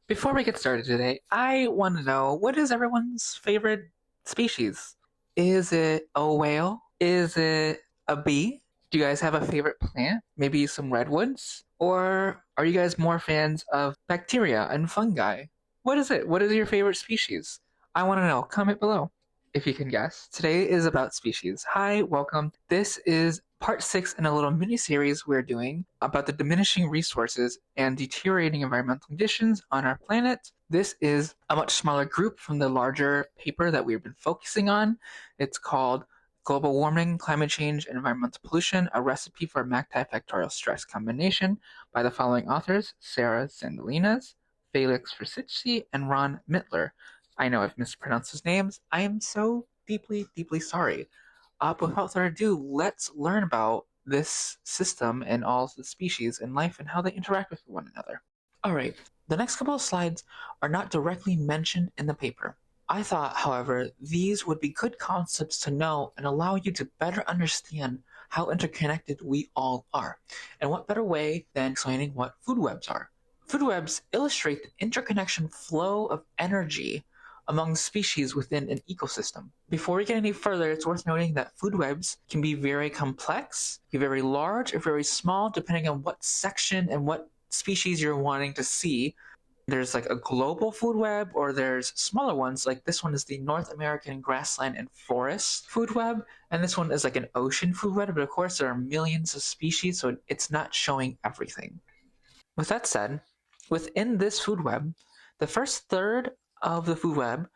Before we get started today, I want to know, what is everyone's favorite species? Is it a whale? Is it a bee? Do you guys have a favorite plant? Maybe some redwoods? Or are you guys more fans of bacteria and fungi? What is it? What is your favorite species? I want to know. Comment below if you can guess. Today is about species. Hi, welcome. This is part 6 in a little mini series we're doing about the diminishing resources and deteriorating environmental conditions on our planet. This is a much smaller group from the larger paper that we've been focusing on. It's called Global Warming, Climate Change, and Environmental Pollution, a Recipe for Multifactorial Stress Combination by the following authors: Sarah Sandalinas, Felix Versicci, and Ron Mittler. I know I've mispronounced his names. I am so deeply, deeply sorry. But without further ado, let's learn about this system and all the species in life and how they interact with one another. Alright, the next couple of slides are not directly mentioned in the paper. I thought, however, these would be good concepts to know and allow you to better understand how interconnected we all are. And what better way than explaining what food webs are? Food webs illustrate the interconnection flow of energy among species within an ecosystem. Before we get any further, it's worth noting that food webs can be very complex, be very large or very small, depending on what section and what species you're wanting to see. There's like a global food web, or there's smaller ones, like this one is the North American grassland and forest food web, and this one is like an ocean food web, but of course there are millions of species, so it's not showing everything. With that said, within this food web, the first third of the food web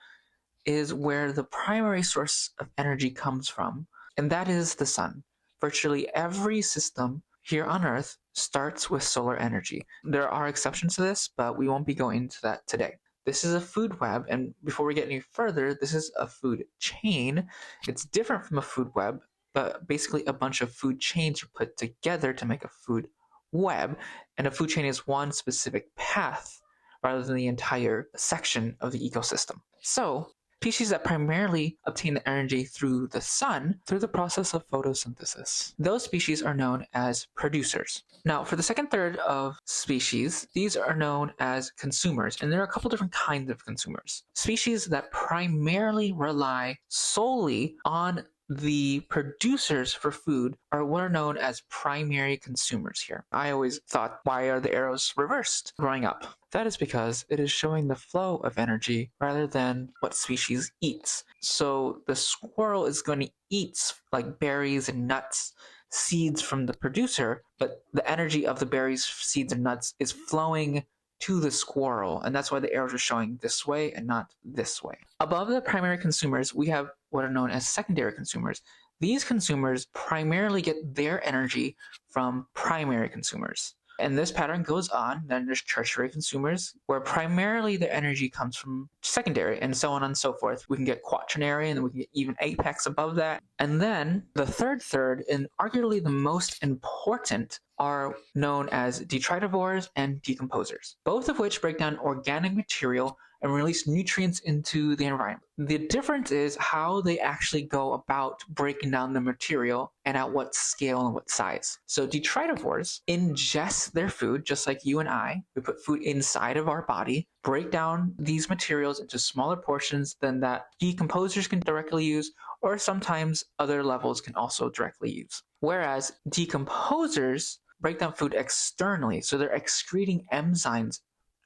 is where the primary source of energy comes from, and that is the sun. Virtually every system here on Earth starts with solar energy. There are exceptions to this, but we won't be going into that today. This is a food web, and before we get any further, this is a food chain. It's different from a food web, but basically a bunch of food chains are put together to make a food web, and a food chain is one specific path rather than the entire section of the ecosystem. So, species that primarily obtain the energy through the sun through the process of photosynthesis. Those species are known as producers. Now, for the second third of species, these are known as consumers, and there are a couple different kinds of consumers. Species that primarily rely solely on the producers for food are what are known as primary consumers here. I always thought, why are the arrows reversed growing up? That is because it is showing the flow of energy rather than what species eats. So the squirrel is going to eat like berries and nuts, seeds from the producer, but the energy of the berries, seeds, and nuts is flowing to the squirrel, and that's why the arrows are showing this way and not this way. Above the primary consumers, we have what are known as secondary consumers. These consumers primarily get their energy from primary consumers. And this pattern goes on. Then there's tertiary consumers, where primarily the energy comes from secondary, and so on and so forth. We can get quaternary, and then we can get even apex above that. And then the third, and arguably the most important, are known as detritivores and decomposers, both of which break down organic material and release nutrients into the environment. The difference is how they actually go about breaking down the material and at what scale and what size. So detritivores ingest their food just like you and I. We put food inside of our body, break down these materials into smaller portions than that decomposers can directly use, or sometimes other levels can also directly use. Whereas decomposers break down food externally, so they're excreting enzymes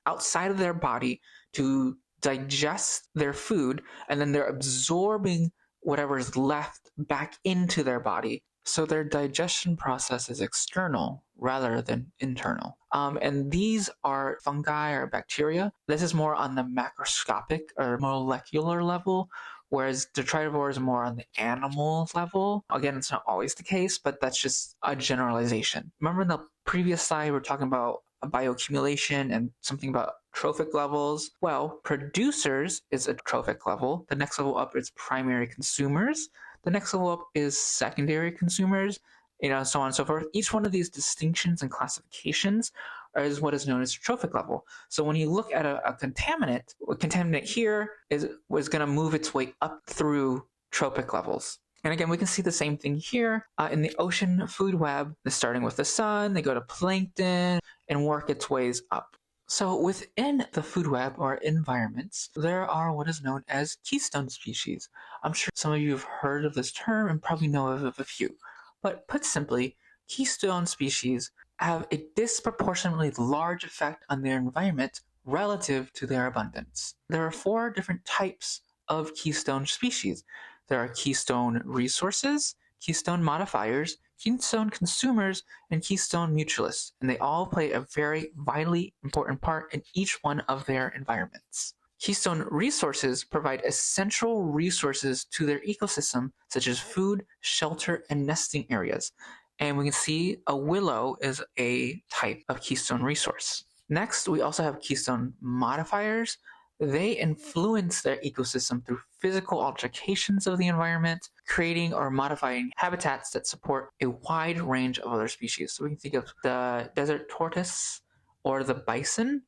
outside of their body to digest their food, and then they're absorbing whatever is left back into their body. So their digestion process is external rather than internal. And these are fungi or bacteria. This is more on the macroscopic or molecular level, whereas detritivores are more on the animal level. Again, it's not always the case, but that's just a generalization. Remember in the previous slide, we were talking about bioaccumulation and something about trophic levels? Well, producers is a trophic level. The next level up is primary consumers. The next level up is secondary consumers, so on and so forth. Each one of these distinctions and classifications is what is known as trophic level. So when you look at a contaminant here was going to move its way up through trophic levels. And again, we can see the same thing here in the ocean food web. Starting with the sun, they go to plankton and work its ways up. So within the food web or environments, there are what is known as keystone species. I'm sure some of you have heard of this term and probably know of a few. But put simply, keystone species have a disproportionately large effect on their environment relative to their abundance. There are 4 different types of keystone species. There are keystone resources, keystone modifiers, keystone consumers, and Keystone Mutualists, and they all play a very vitally important part in each one of their environments. Keystone resources provide essential resources to their ecosystem, such as food, shelter, and nesting areas. And we can see a willow is a type of keystone resource. Next, we also have keystone modifiers. They influence their ecosystem through physical alterations of the environment, creating or modifying habitats that support a wide range of other species. So we can think of the desert tortoise or the bison.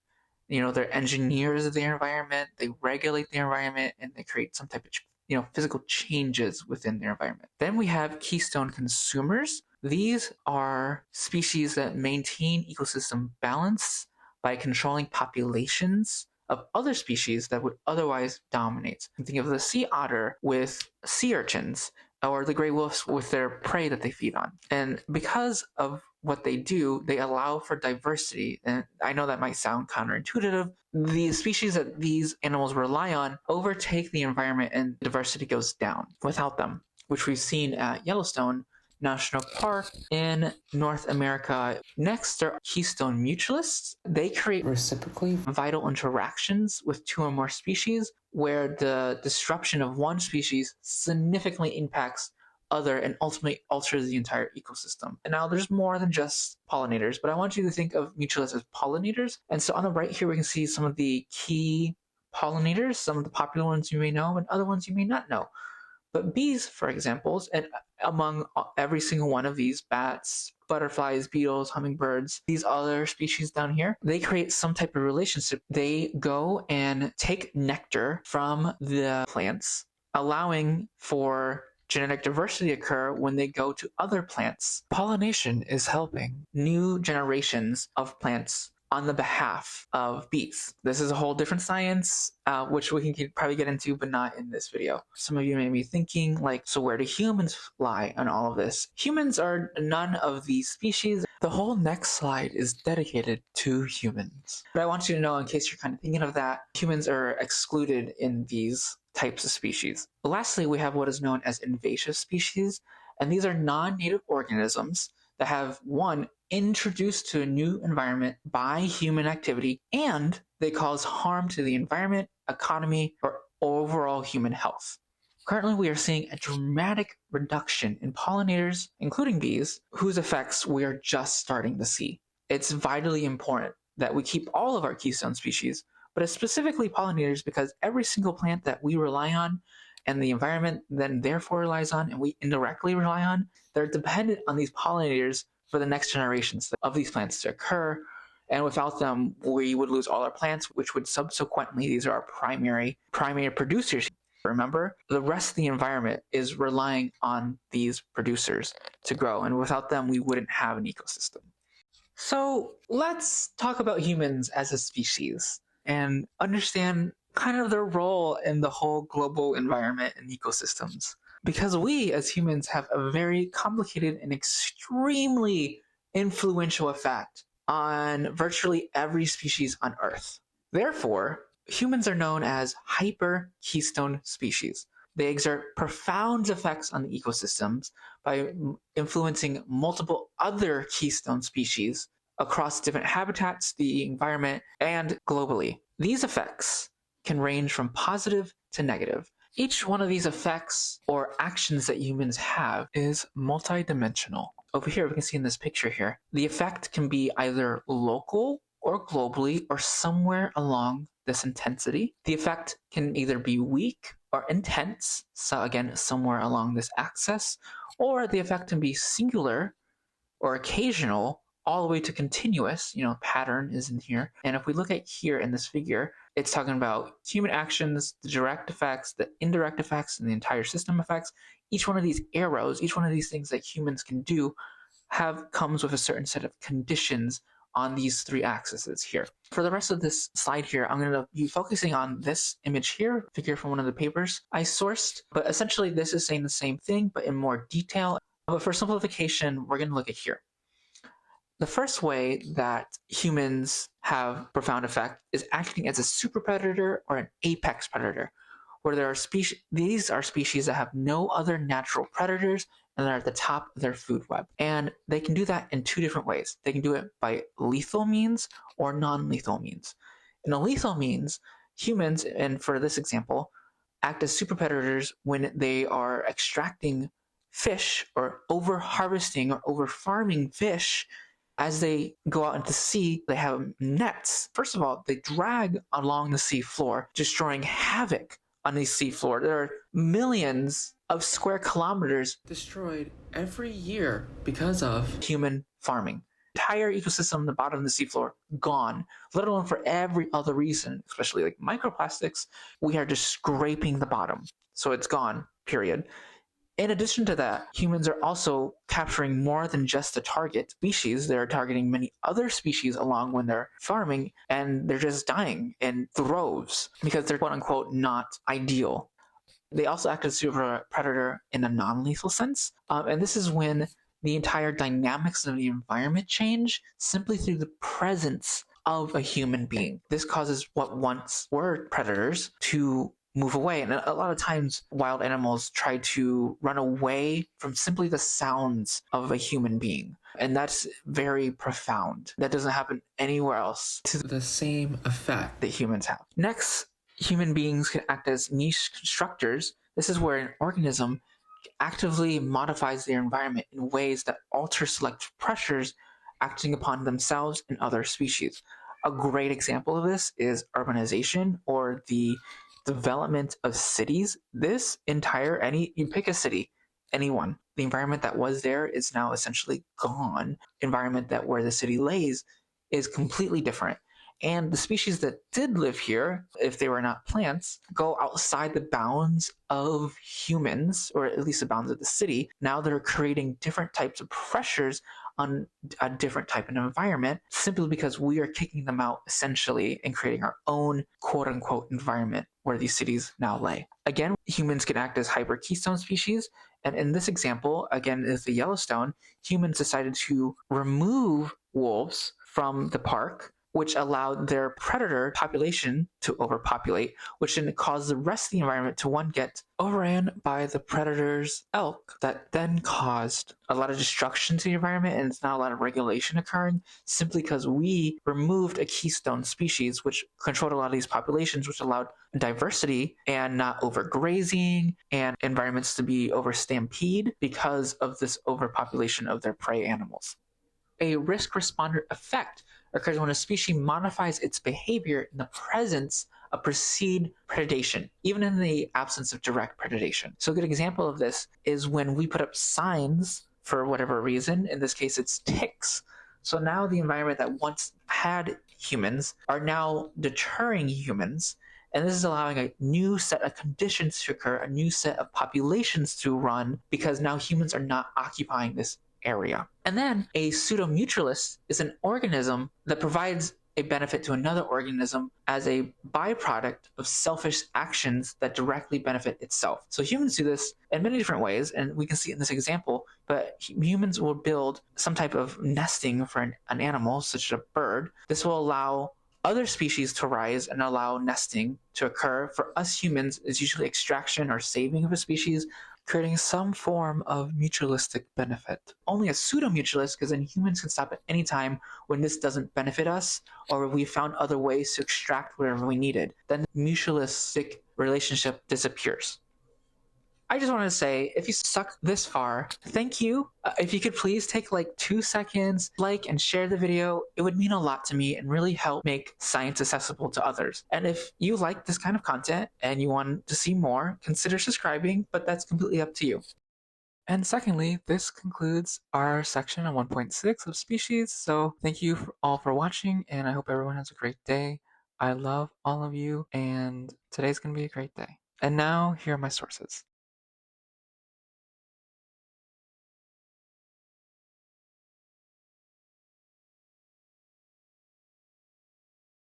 They're engineers of the environment, they regulate the environment, and they create some type of physical changes within their environment. Then we have keystone consumers. These are species that maintain ecosystem balance by controlling populations of other species that would otherwise dominate. Think of the sea otter with sea urchins, or the gray wolves with their prey that they feed on. And because of what they do, they allow for diversity. And I know that might sound counterintuitive. The species that these animals rely on overtake the environment and diversity goes down without them, which we've seen at Yellowstone National Park in North America. Next are Keystone Mutualists. They create reciprocally vital interactions with 2 or more species, where the disruption of one species significantly impacts other and ultimately alters the entire ecosystem. And now there's more than just pollinators, but I want you to think of mutualists as pollinators. And so on the right here, we can see some of the key pollinators, some of the popular ones you may know and other ones you may not know. But bees, for example, and among every single one of these, bats, butterflies, beetles, hummingbirds, these other species down here, they create some type of relationship. They go and take nectar from the plants, allowing for genetic diversity occur when they go to other plants. Pollination is helping new generations of plants on the behalf of bees. This is a whole different science, which we can probably get into, but not in this video. Some of you may be thinking, so where do humans lie on all of this? Humans are none of these species. The whole next slide is dedicated to humans. But I want you to know, in case you're kind of thinking of that, humans are excluded in these types of species. Lastly, we have what is known as invasive species, and these are non-native organisms that have, one, introduced to a new environment by human activity, and they cause harm to the environment, economy, or overall human health. Currently, we are seeing a dramatic reduction in pollinators, including bees, whose effects we are just starting to see. It's vitally important that we keep all of our keystone species, but it's specifically pollinators, because every single plant that we rely on and the environment then therefore relies on, and we indirectly rely on, they're dependent on these pollinators for the next generations of these plants to occur. And without them, we would lose all our plants, which would subsequently, these are our primary producers. Remember, the rest of the environment is relying on these producers to grow, and without them, we wouldn't have an ecosystem. So let's talk about humans as a species and understand kind of their role in the whole global environment and ecosystems. Because we as humans have a very complicated and extremely influential effect on virtually every species on Earth. Therefore, humans are known as Hyperkeystone Species. They exert profound effects on the ecosystems by influencing multiple other keystone species across different habitats, the environment, and globally. These effects can range from positive to negative. Each one of these effects or actions that humans have is multidimensional. Over here, we can see in this picture here, the effect can be either local or globally or somewhere along this intensity. The effect can either be weak or intense, so again, somewhere along this axis, or the effect can be singular or occasional all the way to continuous, pattern is in here. And if we look at here in this figure, it's talking about human actions, the direct effects, the indirect effects, and the entire system effects. Each one of these arrows, each one of these things that humans can do comes with a certain set of conditions on these three axes here. For the rest of this slide here, I'm going to be focusing on this image here, figure from one of the papers I sourced, but essentially this is saying the same thing, but in more detail. But for simplification, we're going to look at here. The first way that humans have profound effect is acting as a super predator or an apex predator, where there are these are species that have no other natural predators and they're at the top of their food web. And they can do that in two different ways. They can do it by lethal means or non-lethal means. In a lethal means, humans, and for this example, act as super predators when they are extracting fish or over harvesting or over farming fish. As they go out into the sea, they have nets. First of all, they drag along the sea floor, destroying havoc on the sea floor. There are millions of square kilometers destroyed every year because of human farming. Entire ecosystem on the bottom of the seafloor gone, let alone for every other reason, especially like microplastics. We are just scraping the bottom, so it's gone, period. In addition to that, humans are also capturing more than just the target species. They're targeting many other species along when they're farming, and they're just dying in droves because they're quote-unquote not ideal. They also act as a super predator in a non-lethal sense, and this is when the entire dynamics of the environment change simply through the presence of a human being. This causes what once were predators to move away. And a lot of times wild animals try to run away from simply the sounds of a human being. And that's very profound. That doesn't happen anywhere else to the same effect that humans have. Next, human beings can act as niche constructors. This is where an organism actively modifies their environment in ways that alter selective pressures acting upon themselves and other species. A great example of this is urbanization or the development of cities. This entire, you pick a city, anyone, the environment that was there is now essentially gone. Environment that where the city lays is completely different. And the species that did live here, if they were not plants, go outside the bounds of humans, or at least the bounds of the city. Now they're creating different types of pressures on a different type of environment simply because we are kicking them out essentially and creating our own quote-unquote environment where these cities now lay. Again, humans can act as hyperkeystone species, and in this example, again, is the Yellowstone, humans decided to remove wolves from the park, which allowed their predator population to overpopulate, which then caused the rest of the environment to get overran by the predator's elk. That then caused a lot of destruction to the environment, and it's not a lot of regulation occurring simply because we removed a keystone species which controlled a lot of these populations, which allowed diversity and not overgrazing and environments to be over stampede because of this overpopulation of their prey animals. A risk responder effect occurs when a species modifies its behavior in the presence of precede predation, even in the absence of direct predation. So a good example of this is when we put up signs for whatever reason. In this case, it's ticks. So now the environment that once had humans are now deterring humans, and this is allowing a new set of conditions to occur, a new set of populations to run, because now humans are not occupying this area. And then a pseudo mutualist is an organism that provides a benefit to another organism as a byproduct of selfish actions that directly benefit itself. So humans do this in many different ways, and we can see it in this example, but humans will build some type of nesting for an animal, such as a bird. This will allow other species to rise and allow nesting to occur. For us humans, it's usually extraction or saving of a species, creating some form of mutualistic benefit. Only a pseudo-mutualist, because then humans can stop at any time when this doesn't benefit us, or we found other ways to extract whatever we needed. Then the mutualistic relationship disappears. I just wanted to say, if you stuck this far, thank you. If you could please take like 2 seconds, like and share the video, it would mean a lot to me and really help make science accessible to others. And if you like this kind of content and you want to see more, consider subscribing, but that's completely up to you. And secondly, this concludes our section on 1.6 of species. So thank you all for watching, and I hope everyone has a great day. I love all of you, and today's going to be a great day. And now, here are my sources.